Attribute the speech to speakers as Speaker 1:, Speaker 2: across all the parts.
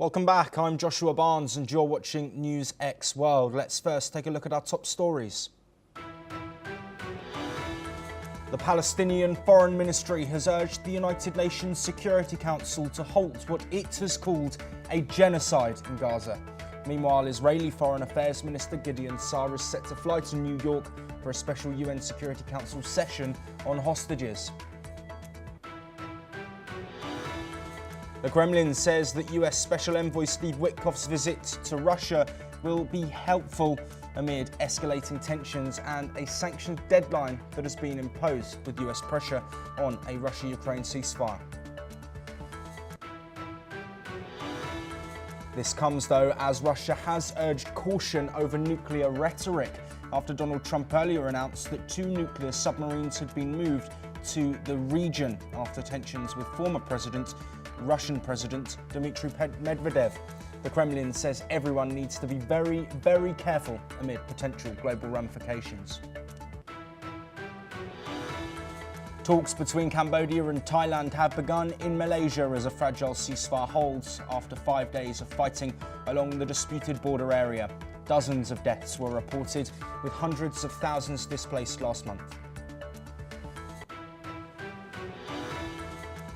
Speaker 1: Welcome back, I'm Joshua Barnes and you're watching NewsX World. Let's first take a look at our top stories. The Palestinian Foreign Ministry has urged the United Nations Security Council to halt what it has called a genocide in Gaza. Meanwhile, Israeli Foreign Affairs Minister Gideon Saar is set to fly to New York for a special UN Security Council session on hostages. The Kremlin says that US Special Envoy Steve Witkoff's visit to Russia will be helpful amid escalating tensions and a sanctions deadline that has been imposed with US pressure on a Russia-Ukraine ceasefire. This comes, though, as Russia has urged caution over nuclear rhetoric after Donald Trump earlier announced that 2 nuclear submarines had been moved to the region after tensions with former Russian President Dmitry Medvedev. The Kremlin says everyone needs to be very, very careful amid potential global ramifications. Talks between Cambodia and Thailand have begun in Malaysia as a fragile ceasefire holds after 5 days of fighting along the disputed border area. Dozens of deaths were reported, with hundreds of thousands displaced last month.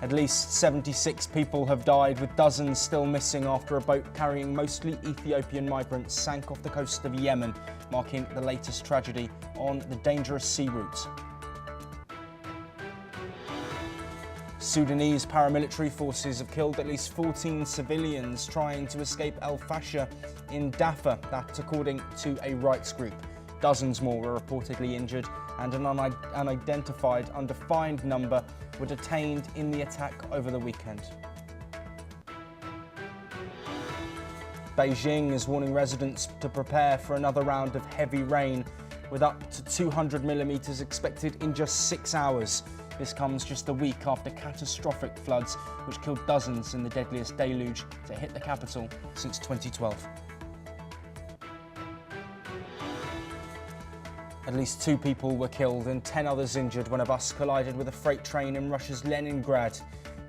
Speaker 1: At least 76 people have died, with dozens still missing after a boat carrying mostly Ethiopian migrants sank off the coast of Yemen, marking the latest tragedy on the dangerous sea route. Sudanese paramilitary forces have killed at least 14 civilians trying to escape El Fasher in Darfur, that according to a rights group. Dozens more were reportedly injured, and an unidentified, undefined number were detained in the attack over the weekend. Beijing is warning residents to prepare for another round of heavy rain, with up to 200 millimetres expected in just 6 hours. This comes just a week after catastrophic floods, which killed dozens in the deadliest deluge to hit the capital since 2012. At least 2 people were killed and 10 others injured when a bus collided with a freight train in Russia's Leningrad.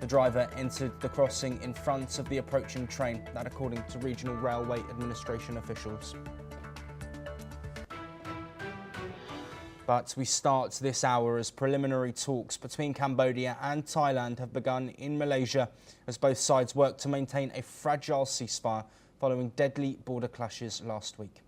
Speaker 1: The driver entered the crossing in front of the approaching train, that according to regional railway administration officials. But we start this hour as preliminary talks between Cambodia and Thailand have begun in Malaysia as both sides work to maintain a fragile ceasefire following deadly border clashes last week.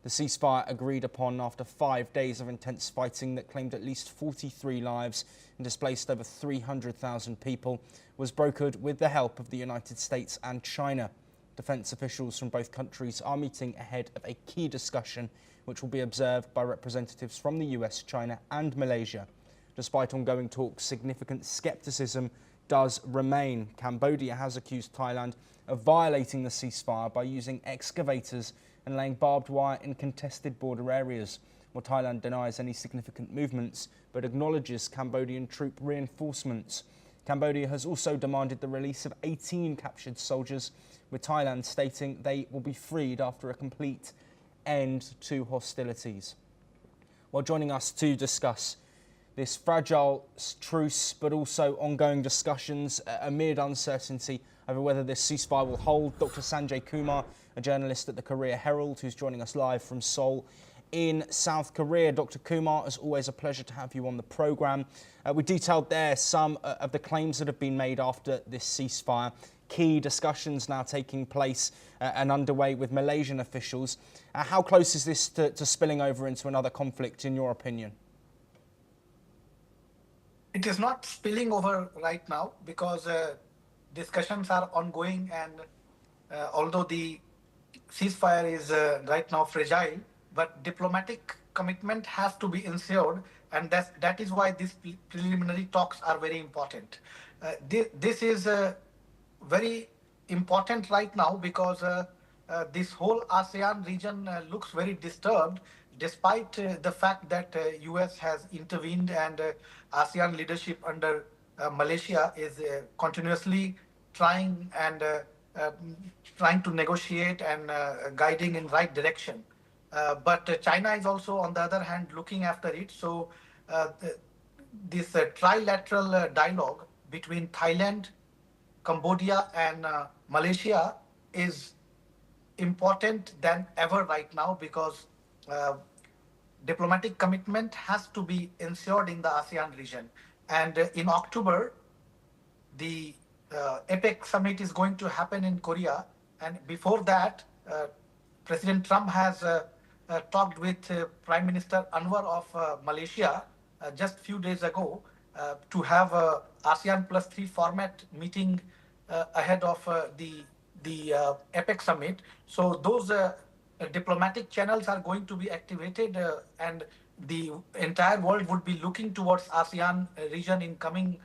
Speaker 1: The ceasefire, agreed upon after 5 days of intense fighting that claimed at least 43 lives and displaced over 300,000 people, was brokered with the help of the United States and China. Defence officials from both countries are meeting ahead of a key discussion which will be observed by representatives from the US, China and Malaysia. Despite ongoing talks, significant scepticism does remain. Cambodia has accused Thailand of violating the ceasefire by using excavators and laying barbed wire in contested border areas, while Thailand denies any significant movements but acknowledges Cambodian troop reinforcements. Cambodia has also demanded the release of 18 captured soldiers, with Thailand stating they will be freed after a complete end to hostilities. Well, joining us to discuss this fragile truce but also ongoing discussions amid uncertainty over whether this ceasefire will hold, Dr. Sanjay Kumar, a journalist at the Korea Herald, who's joining us live from Seoul in South Korea. Dr. Kumar, it's always a pleasure to have you on the programme. We detailed there some of the claims that have been made after this ceasefire. Key discussions now taking place and underway with Malaysian officials. How close is this to spilling over into another conflict, in your opinion?
Speaker 2: It is not spilling over right now because discussions are ongoing, and although the ceasefire is right now fragile, but diplomatic commitment has to be ensured, and that is why these preliminary talks are very important. This is very important right now because this whole ASEAN region looks very disturbed, despite the fact that US has intervened and ASEAN leadership under Malaysia is continuously trying to negotiate and guiding in right direction. But China is also, on the other hand, looking after it. So this trilateral dialogue between Thailand, Cambodia and Malaysia is important than ever right now because diplomatic commitment has to be ensured in the ASEAN region. And in October, the APEC summit is going to happen in Korea. And before that, President Trump has talked with Prime Minister Anwar of Malaysia just a few days ago to have a ASEAN plus 3 format meeting ahead of the APEC summit. So those diplomatic channels are going to be activated and the entire world would be looking towards ASEAN region in coming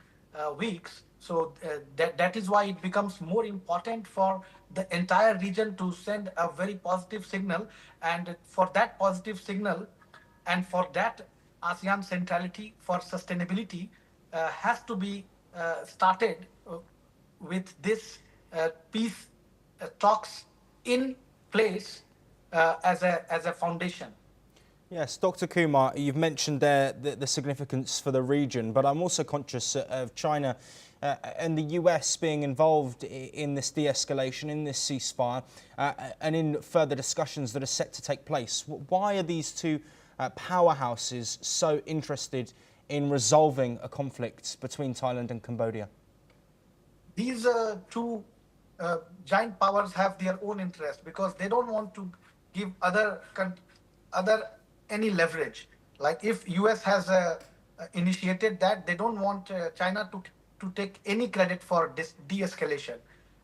Speaker 2: weeks. So that is why it becomes more important for the entire region to send a very positive signal. And for that positive signal and for that ASEAN centrality for sustainability has to be started with this peace talks in place as a foundation.
Speaker 1: Yes, Dr. Kumar, you've mentioned there the significance for the region, but I'm also conscious of China and the US being involved in this de-escalation, in this ceasefire, and in further discussions that are set to take place. Why are these two powerhouses so interested in resolving a conflict between Thailand and Cambodia?
Speaker 2: These two giant powers have their own interest because they don't want to give other any leverage. Like if US has initiated that, they don't want China to take any credit for this de-escalation.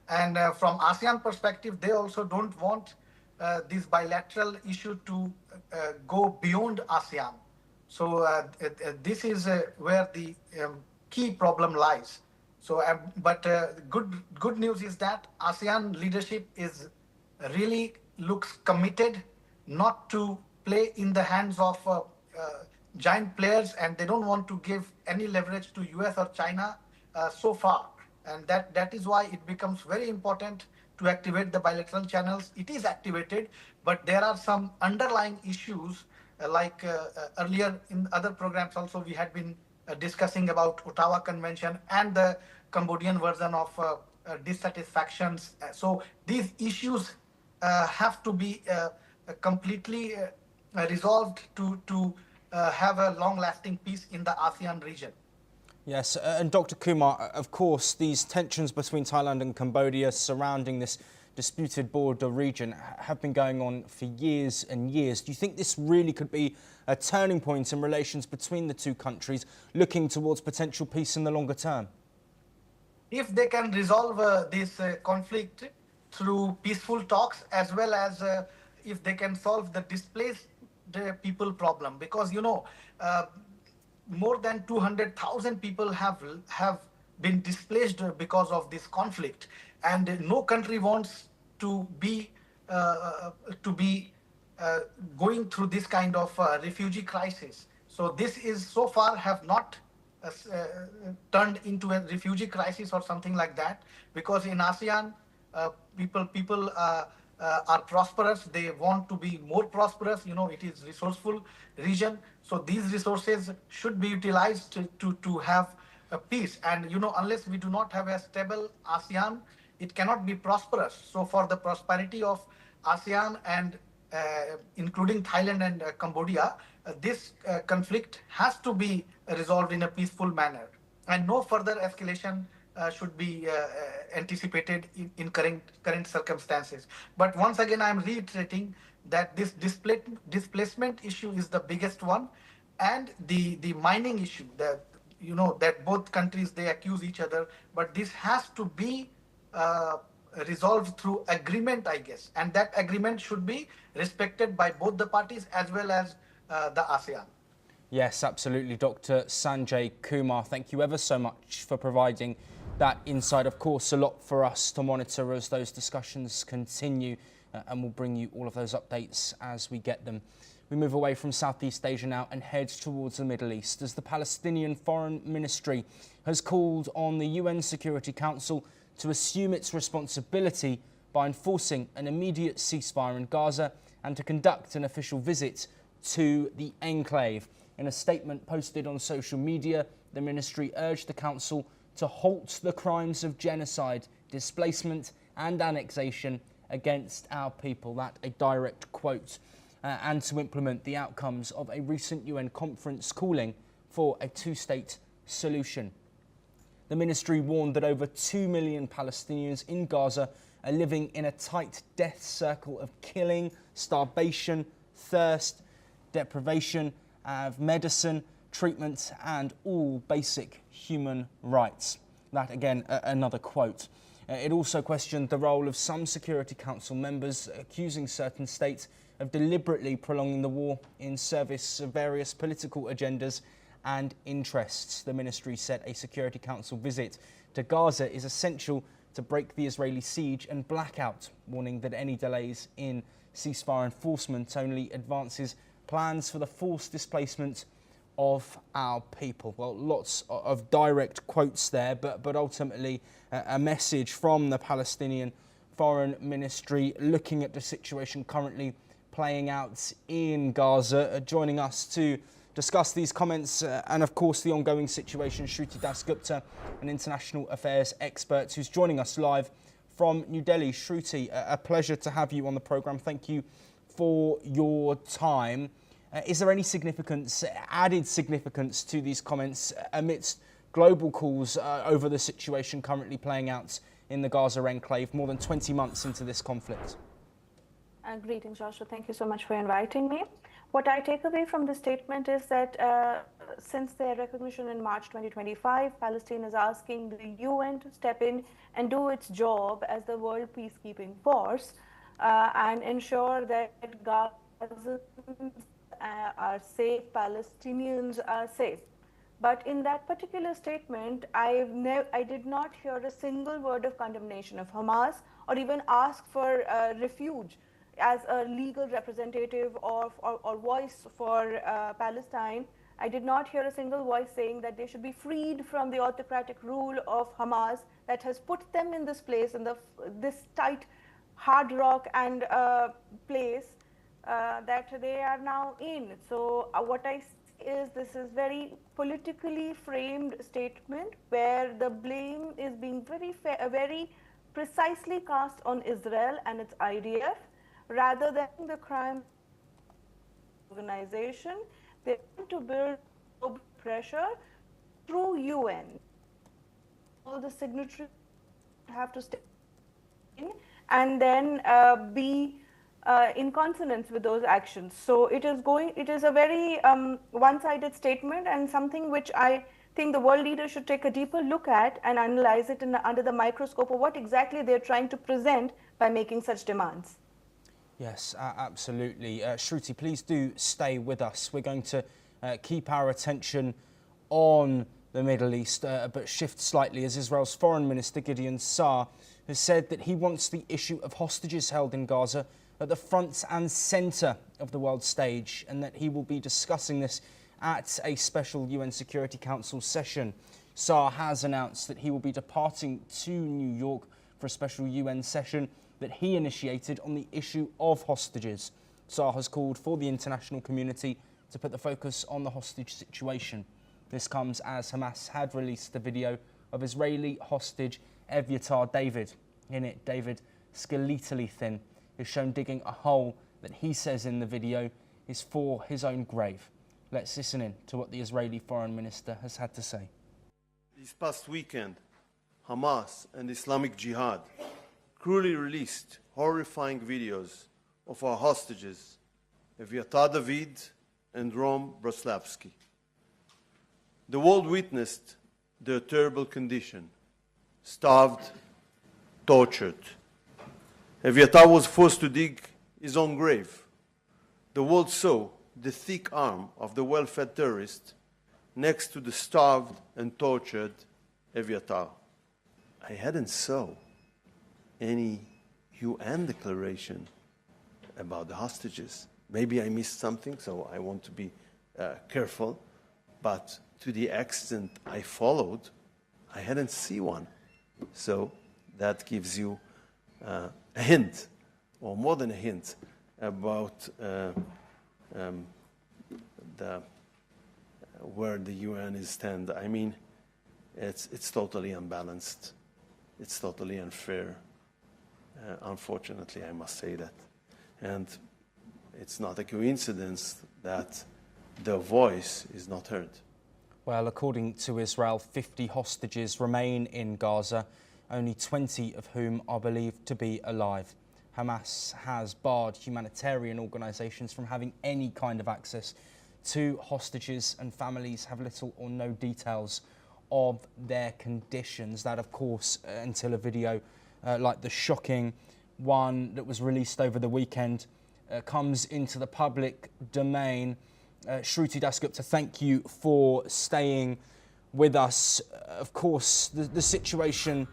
Speaker 2: And from ASEAN perspective, they also don't want this bilateral issue to go beyond ASEAN. So this is where the key problem lies. So, but good news is that ASEAN leadership is really looks committed not to play in the hands of giant players, and they don't want to give any leverage to US or China so far. And that is why it becomes very important to activate the bilateral channels. It is activated, but there are some underlying issues like earlier in other programs also we had been discussing about Ottawa Convention and the Cambodian version of dissatisfactions. So these issues have to be completely resolved to have a long-lasting peace in the ASEAN region.
Speaker 1: Yes, and Dr. Kumar, of course, these tensions between Thailand and Cambodia surrounding this disputed border region have been going on for years and years. Do you think this really could be a turning point in relations between the two countries, looking towards potential peace in the longer term?
Speaker 2: If they can resolve this conflict through peaceful talks, as well as if they can solve the displaced people problem, because more than 200,000 people have been displaced because of this conflict, and no country wants to be going through this kind of refugee crisis. So this is so far have not turned into a refugee crisis or something like that, because in ASEAN people are prosperous. They want to be more prosperous. It is resourceful region. So these resources should be utilized to have a peace. And unless we do not have a stable ASEAN, it cannot be prosperous. So for the prosperity of ASEAN and including Thailand and Cambodia, this conflict has to be resolved in a peaceful manner, and no further escalation should be anticipated in current circumstances. But once again, I'm reiterating that this displacement issue is the biggest one, and the mining issue that that both countries, they accuse each other, but this has to be resolved through agreement, I guess, and that agreement should be respected by both the parties as well as the ASEAN.
Speaker 1: Yes, absolutely, Dr. Sanjay Kumar. Thank you ever so much for providing that insight. Of course, a lot for us to monitor as those discussions continue, and we'll bring you all of those updates as we get them. We move away from Southeast Asia now and head towards the Middle East, as the Palestinian Foreign Ministry has called on the UN Security Council to assume its responsibility by enforcing an immediate ceasefire in Gaza and to conduct an official visit to the enclave. In a statement posted on social media, the ministry urged the council to halt the crimes of genocide, displacement and annexation against our people. That a direct quote. And to implement the outcomes of a recent UN conference calling for a two-state solution. The ministry warned that over 2 million Palestinians in Gaza are living in a tight death circle of killing, starvation, thirst, deprivation of medicine, treatment and all basic human rights. That again, another quote. It also questioned the role of some Security Council members, accusing certain states of deliberately prolonging the war in service of various political agendas and interests. The ministry said a Security Council visit to Gaza is essential to break the Israeli siege and blackout, warning that any delays in ceasefire enforcement only advances plans for the forced displacement of our people. Well, lots of direct quotes there, but ultimately a message from the Palestinian Foreign Ministry looking at the situation currently playing out in Gaza. Joining us to discuss these comments and of course the ongoing situation, Shruti Dasgupta, an international affairs expert who's joining us live from New Delhi. Shruti, a pleasure to have you on the programme. Thank you for your time. Is there any significance, added significance to these comments amidst global calls over the situation currently playing out in the Gaza enclave more than 20 months into this conflict?
Speaker 3: Greetings, Joshua. Thank you so much for inviting me. What I take away from the statement is that since their recognition in March 2025, Palestine is asking the UN to step in and do its job as the world peacekeeping force and ensure that Gazans are safe, Palestinians are safe. But in that particular statement, I did not hear a single word of condemnation of Hamas or even ask for refuge as a legal representative or voice for Palestine. I did not hear a single voice saying that they should be freed from the autocratic rule of Hamas that has put them in this place, in this tight, hard rock and place that they are now in. So what I see is this is very politically framed statement where the blame is being very precisely cast on Israel and its IDF rather than the crime organization. They want to build global pressure through UN. All the signatories have to step in and then be in consonance with those actions. So it is a very one-sided statement and something which I think the world leaders should take a deeper look at and analyze it under the microscope of what exactly they're trying to present by making such demands.
Speaker 1: Yes, absolutely. Shruti, please do stay with us. We're going to keep our attention on the Middle East, but shift slightly as Israel's Foreign Minister Gideon Saar has said that he wants the issue of hostages held in Gaza at the front and centre of the world stage, and that he will be discussing this at a special UN Security Council session. Saar has announced that he will be departing to New York for a special UN session that he initiated on the issue of hostages. Saar has called for the international community to put the focus on the hostage situation. This comes as Hamas had released a video of Israeli hostage Evyatar David. In it, David, skeletally thin, is shown digging a hole that he says in the video is for his own grave. Let's listen in to what the Israeli Foreign Minister has had to say.
Speaker 4: This past weekend, Hamas and Islamic Jihad cruelly released horrifying videos of our hostages, Evyatar David and Rom Broslavsky. The world witnessed their terrible condition, starved, tortured. Evyatar was forced to dig his own grave. The world saw the thick arm of the well-fed terrorist next to the starved and tortured Evyatar. I hadn't saw any UN declaration about the hostages. Maybe I missed something, so I want to be careful. But to the extent I followed, I hadn't seen one. So that gives you a hint, or more than a hint, about where the UN is stand. I mean, it's totally unbalanced. It's totally unfair. Unfortunately, I must say that. And it's not a coincidence that their voice is not heard.
Speaker 1: Well, according to Israel, 50 hostages remain in Gaza, only 20 of whom are believed to be alive. Hamas has barred humanitarian organisations from having any kind of access to hostages, and families have little or no details of their conditions. That, of course, until a video like the shocking one that was released over the weekend comes into the public domain. Shruti Dasgupta, thank you for staying with us. Of course, the situation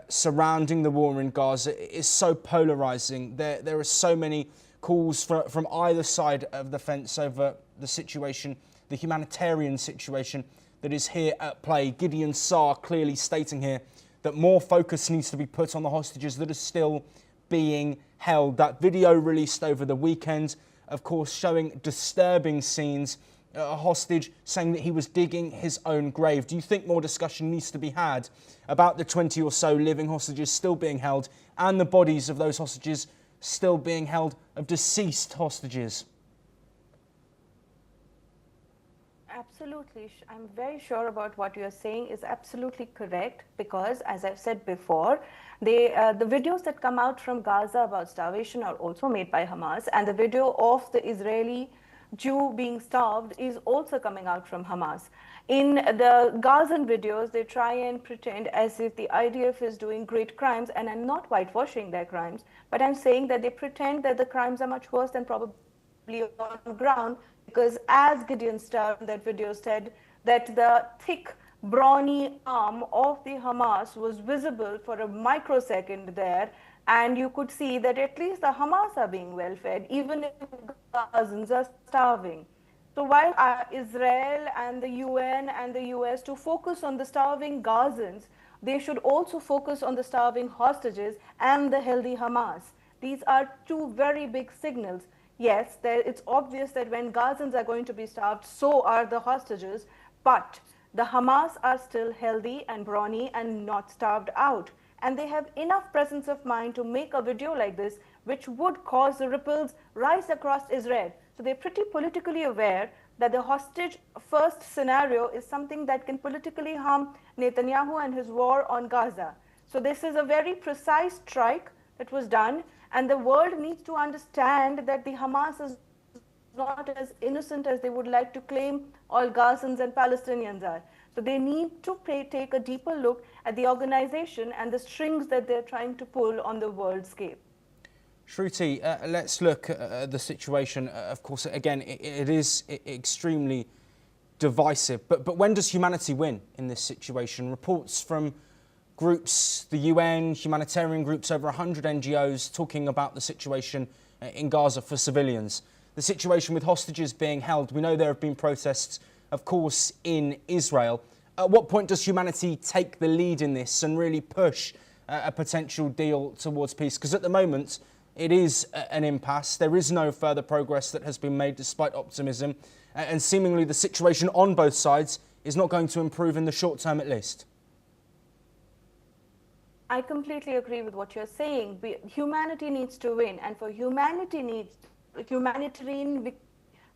Speaker 1: surrounding the war in Gaza is so polarising. There are so many calls from either side of the fence over the situation, the humanitarian situation that is here at play. Gideon Saar clearly stating here that more focus needs to be put on the hostages that are still being held. That video released over the weekend, of course, showing disturbing scenes, a hostage saying that he was digging his own grave. Do you think more discussion needs to be had about the 20 or so living hostages still being held and the bodies of those hostages still being held, of deceased hostages?
Speaker 3: Absolutely. I'm very sure about what you're saying is absolutely correct, because as I've said before, the videos that come out from Gaza about starvation are also made by Hamas, and the video of the Israeli Jew being starved is also coming out from Hamas. In the Gazan videos, they try and pretend as if the IDF is doing great crimes, and I'm not whitewashing their crimes, but I'm saying that they pretend that the crimes are much worse than probably on the ground, because as Gideon Starr in that video said, that the thick, brawny arm of the Hamas was visible for a microsecond there, and you could see that at least the Hamas are being well fed, even if Gazans are starving. So while Israel and the UN and the US to focus on the starving Gazans, they should also focus on the starving hostages and the healthy Hamas. These are two very big signals. Yes, it's obvious that when Gazans are going to be starved, so are the hostages, but the Hamas are still healthy and brawny and not starved out. And they have enough presence of mind to make a video like this, which would cause the ripples rise across Israel. So they're pretty politically aware that the hostage first scenario is something that can politically harm Netanyahu and his war on Gaza. So this is a very precise strike that was done, and the world needs to understand that the Hamas is not as innocent as they would like to claim all Gazans and Palestinians are. So they need to take a deeper look at the organization and the strings that they're trying to pull on the world scale.
Speaker 1: Shruti, let's look at the situation. Of course, again, it is extremely divisive. But when does humanity win in this situation? Reports from groups, the UN, humanitarian groups, over 100 NGOs talking about the situation in Gaza for civilians. The situation with hostages being held. We know there have been protests, of course, in Israel. At what point does humanity take the lead in this and really push a potential deal towards peace? Because at the moment, it is an impasse. There is no further progress that has been made despite optimism. And seemingly the situation on both sides is not going to improve in the short term at least.
Speaker 3: I completely agree with what you're saying. Humanity needs to win, and for humanitarian,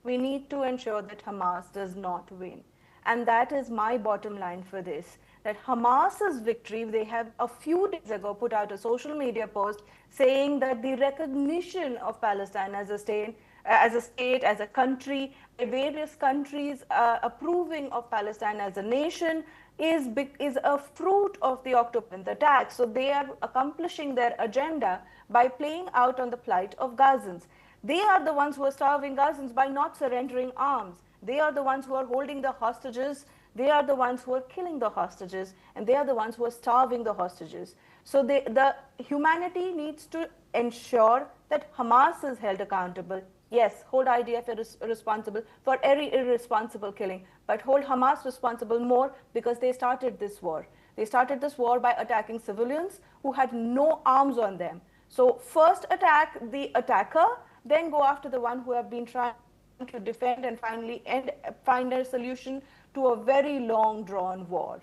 Speaker 3: we need to ensure that Hamas does not win. And that is my bottom line for this, that Hamas's victory, they have a few days ago put out a social media post saying that the recognition of Palestine as a state, as a country, various countries approving of Palestine as a nation is a fruit of the October attack. So they are accomplishing their agenda by playing out on the plight of Gazans. They are the ones who are starving Gazans by not surrendering arms. They are the ones who are holding the hostages. They are the ones who are killing the hostages, and they are the ones who are starving the hostages. So the humanity needs to ensure that Hamas is held accountable. Yes, hold IDF responsible for every irresponsible killing, but hold Hamas responsible more because they started this war. They started this war by attacking civilians who had no arms on them. So first attack the attacker, then go after the one who have been trying to defend and finally find a solution to a very long drawn war.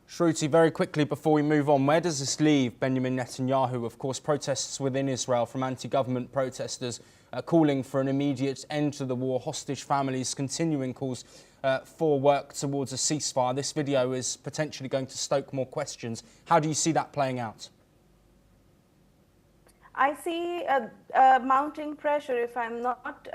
Speaker 1: Shruti, very quickly before we move on, where does this leave Benjamin Netanyahu? Of course, protests within Israel from anti-government protesters calling for an immediate end to the war, hostage families continuing calls for work towards a ceasefire. This video is potentially going to stoke more questions. How do you see that playing out?
Speaker 3: I see mounting pressure, if I'm not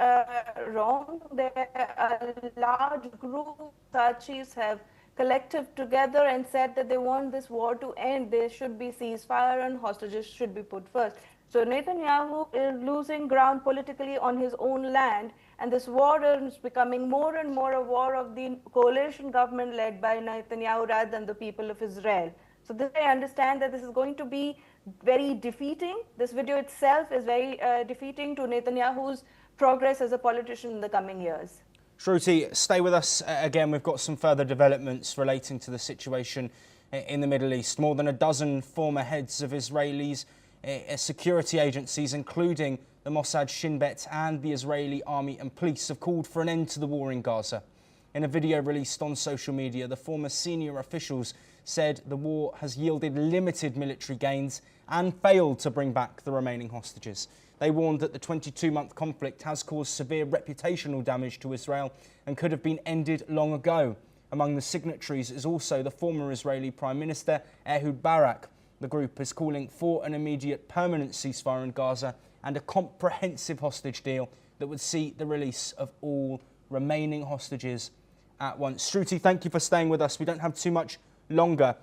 Speaker 3: wrong. There are a large group of chiefs have collected together and said that they want this war to end. There should be ceasefire and hostages should be put first. So Netanyahu is losing ground politically on his own land, and this war is becoming more and more a war of the coalition government led by Netanyahu rather than the people of Israel. So this, I understand that this is going to be very defeating. This video itself is very defeating to Netanyahu's progress as a politician in the coming years.
Speaker 1: Shruti, stay with us. Again, we've got some further developments relating to the situation in the Middle East. More than a dozen former heads of Israelis, security agencies, including the Mossad, Shin Bet and the Israeli army and police, have called for an end to the war in Gaza. In a video released on social media, the former senior officials said the war has yielded limited military gains and failed to bring back the remaining hostages. They warned that the 22-month conflict has caused severe reputational damage to Israel and could have been ended long ago. Among the signatories is also the former Israeli Prime Minister Ehud Barak. The group is calling for an immediate permanent ceasefire in Gaza and a comprehensive hostage deal that would see the release of all remaining hostages at once. Shruti, thank you for staying with us. We don't have too much longer,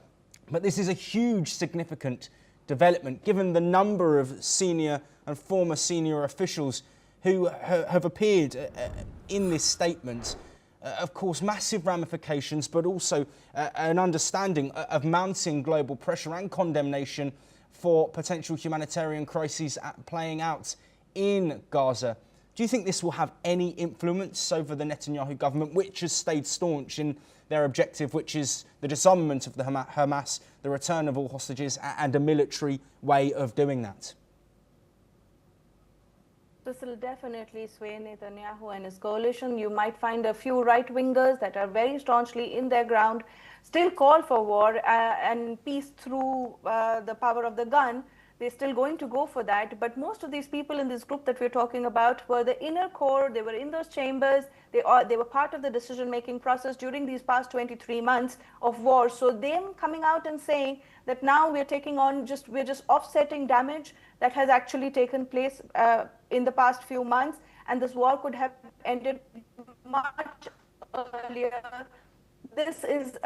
Speaker 1: but this is a huge, significant development given the number of senior and former senior officials who have appeared in this statement. Of course, massive ramifications, but also an understanding of mounting global pressure and condemnation for potential humanitarian crises playing out in Gaza. Do you think this will have any influence over the Netanyahu government, which has stayed staunch in their objective, which is the disarmament of the Hamas, the return of all hostages, and a military way of doing that?
Speaker 3: This will definitely sway Netanyahu and his coalition. You might find a few right-wingers that are very staunchly in their ground, still call for war and peace through the power of the gun. They're still going to go for that. But most of these people in this group that we're talking about were the inner core. They were in those chambers. They were part of the decision-making process during these past 23 months of war. So them coming out and saying that now we're taking on we're just offsetting damage that has actually taken place in the past few months, and this war could have ended much earlier. This is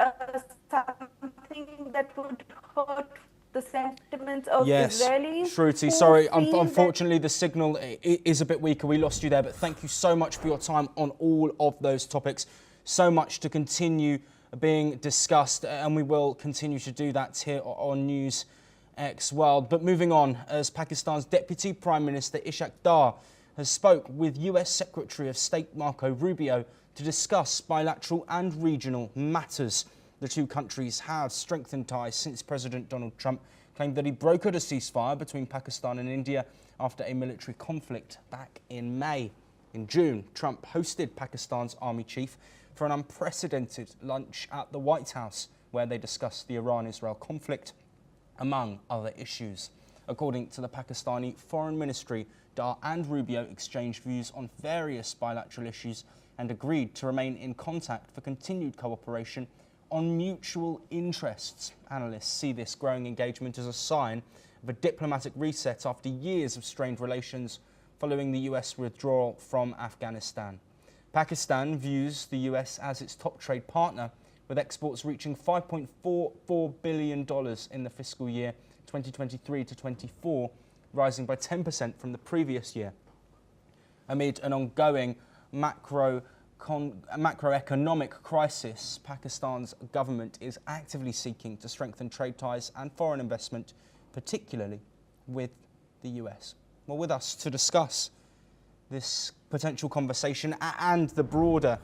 Speaker 3: something that would hurt the sentiments of Israelis.
Speaker 1: Shruti, sorry, unfortunately the signal is a bit weaker. We lost you there, but thank you so much for your time on all of those topics. So much to continue being discussed, and we will continue to do that here on NewsX World. But moving on, as Pakistan's Deputy Prime Minister Ishaq Dar has spoke with US Secretary of State Marco Rubio to discuss bilateral and regional matters. The two countries have strengthened ties since President Donald Trump claimed that he brokered a ceasefire between Pakistan and India after a military conflict back in May. In June, Trump hosted Pakistan's army chief for an unprecedented lunch at the White House, where they discussed the Iran-Israel conflict, among other issues. According to the Pakistani Foreign Ministry, Dar and Rubio exchanged views on various bilateral issues and agreed to remain in contact for continued cooperation on mutual interests. Analysts see this growing engagement as a sign of a diplomatic reset after years of strained relations following the US withdrawal from Afghanistan. Pakistan views the US as its top trade partner, with exports reaching $5.44 billion in the fiscal year 2023 to 24, rising by 10% from the previous year. Amid an ongoing macroeconomic crisis, Pakistan's government is actively seeking to strengthen trade ties and foreign investment, particularly with the US. Well, with us to discuss this potential conversation and the broader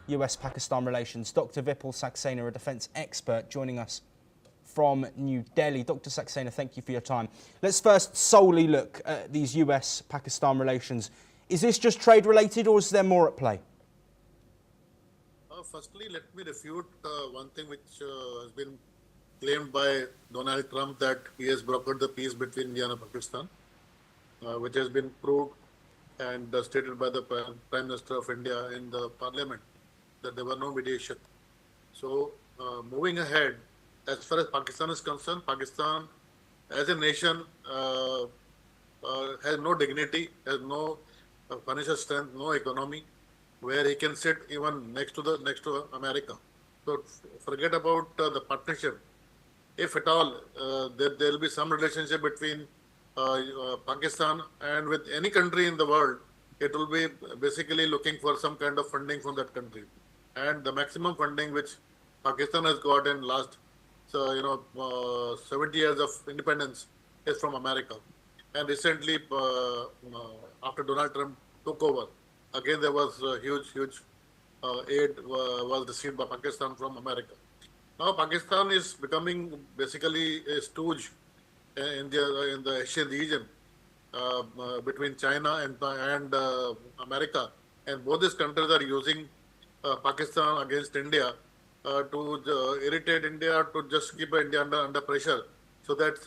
Speaker 1: US-Pakistan relations, Dr. Vipul Saxena, a defence expert, joining us from New Delhi. Dr. Saxena, thank you for your time. Let's first solely look at these US-Pakistan relations. Is this just trade-related, or is there more at play?
Speaker 5: Firstly, let me refute one thing which has been claimed by Donald Trump that he has brokered the peace between India and Pakistan, which has been proved and stated by the Prime Minister of India in the Parliament that there were no mediation. So, moving ahead, as far as Pakistan is concerned, Pakistan as a nation has no dignity, has no financial strength, no economy, where he can sit even next to America. So forget about the partnership. If at all there will be some relationship between Pakistan and with any country in the world, it will be basically looking for some kind of funding from that country. And the maximum funding which Pakistan has got in last 70 years of independence is from America. And recently, after Donald Trump took over, again there was huge aid was received by Pakistan from America. Now Pakistan is becoming basically a stooge in the Asian region between China and America, and both these countries are using Pakistan against India to irritate India, to just keep India under pressure, so that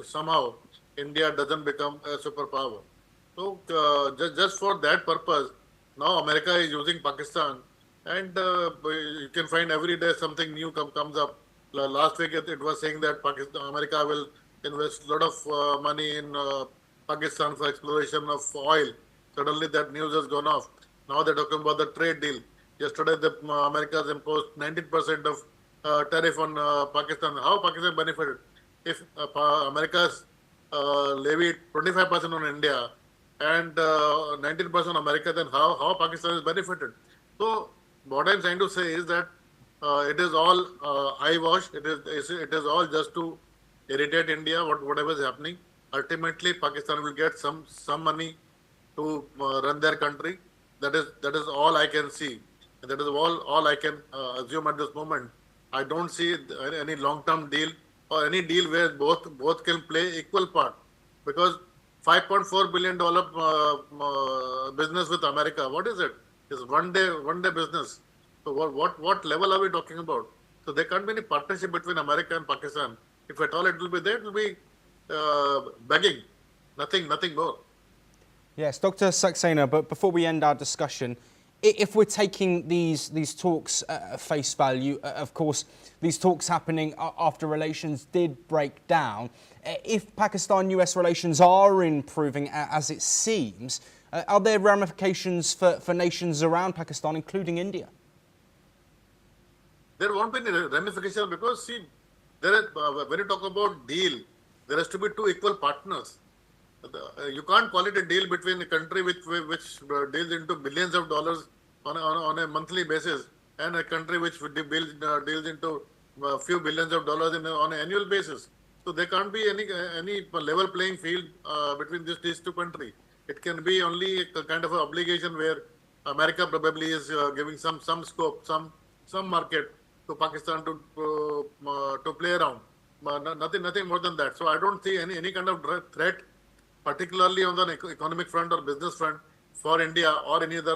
Speaker 5: somehow India doesn't become a superpower. So just for that purpose, now America is using Pakistan, and you can find every day something new comes up. Last week it was saying that America will invest a lot of money in Pakistan for exploration of oil. Suddenly that news has gone off. Now they're talking about the trade deal. Yesterday, America has imposed 19% of tariff on Pakistan. How Pakistan benefited? If America's levied 25% on India and 19% on America, then how Pakistan is benefited? So what I'm trying to say is that it is all eyewash. It is all just to irritate India. Whatever is happening, ultimately Pakistan will get some money to run their country. That is all I can see. That is all I can assume at this moment. I don't see any long-term deal or any deal where both can play equal part, because $5.4 billion business with America. What is it? It's one day business. So what level are we talking about? So there can't be any partnership between America and Pakistan. If at all it will be there, it will be begging, nothing more.
Speaker 1: Yes, Dr. Saxena, but before we end our discussion, if we're taking these talks at face value, of course, these talks happening after relations did break down. If Pakistan-US relations are improving as it seems, are there ramifications for nations around Pakistan, including India?
Speaker 5: There won't be any ramification, because see, when you talk about deal, there has to be two equal partners. You can't call it a deal between a country which deals into billions of dollars on a monthly basis, and a country which deals into a few billions of dollars on an annual basis. So there can't be any level playing field between these two countries. It can be only a kind of an obligation where America probably is giving some scope, some market to Pakistan to play around. Nothing more than that. So I don't see any kind of threat, particularly on the economic front or business front, for India or any other